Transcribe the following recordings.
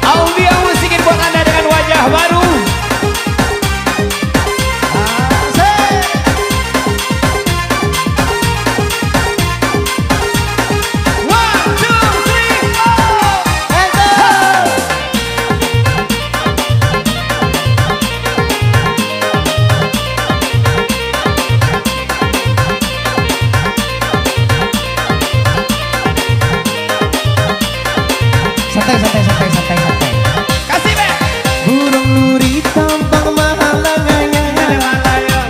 Audio musikin buat anda dengan wajah baru. Santai. Kasih be. Burung nuri tampang mahalanganya,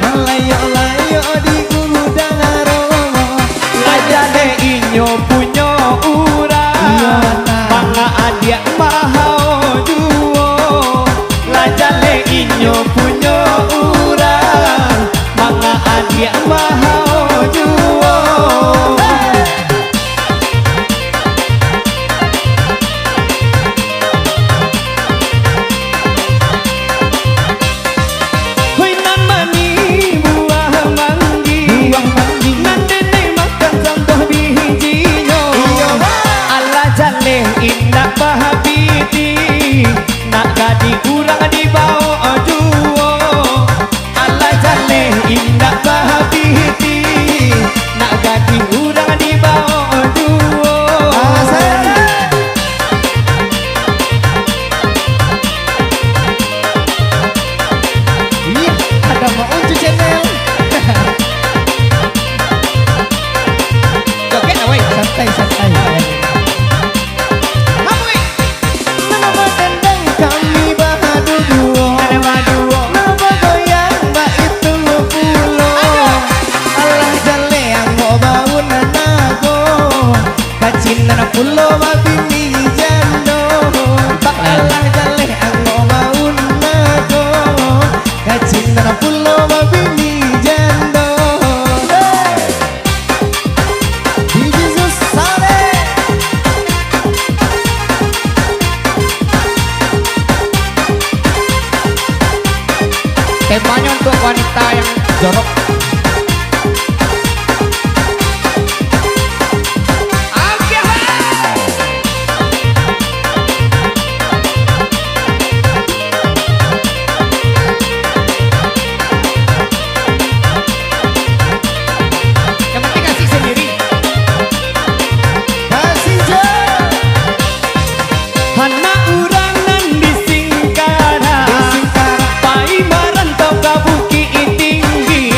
malayo-layo di gudang aromo. Lajane inyo punyo urang, manga adia mahau duo. Lajane inyo punyo urang, manga adia mahau duo. Indah bahabiti nak gadi kurang di bawah duo. Allah jale indah bahabiti nak gadi kurang di bawah duo. Iya, ada mau uncu channel. Joget away. Santai. Kami bahadu duo, nama goyang mbak itu pulo. Allah jale yang mau bau nanago, kacinan pulo mabini jando. Allah jale yang mau bau nanago, kacinan pulo mabini jando. Di Jesus sale. Temanya untuk wanita yang jorok. Yang penting kasih sendiri. Kasih jauh. Hana urangan di Singkara, Pai marantau ke Bukit Tinggi.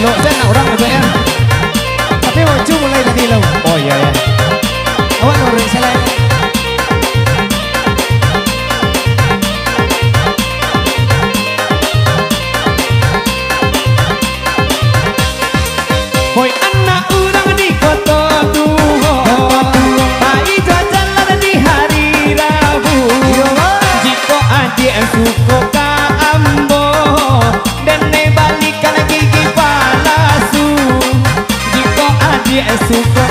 Saya nak orang gitu ya. Tapi maju mulai tadi lo. Oh iya ya. Awak nurin salah. Hoi anak urang di kota Tuho, pai jalan di hari Rabu. Jika adik suka ka ambo, dene balikan gigi palasu. Jika adik suka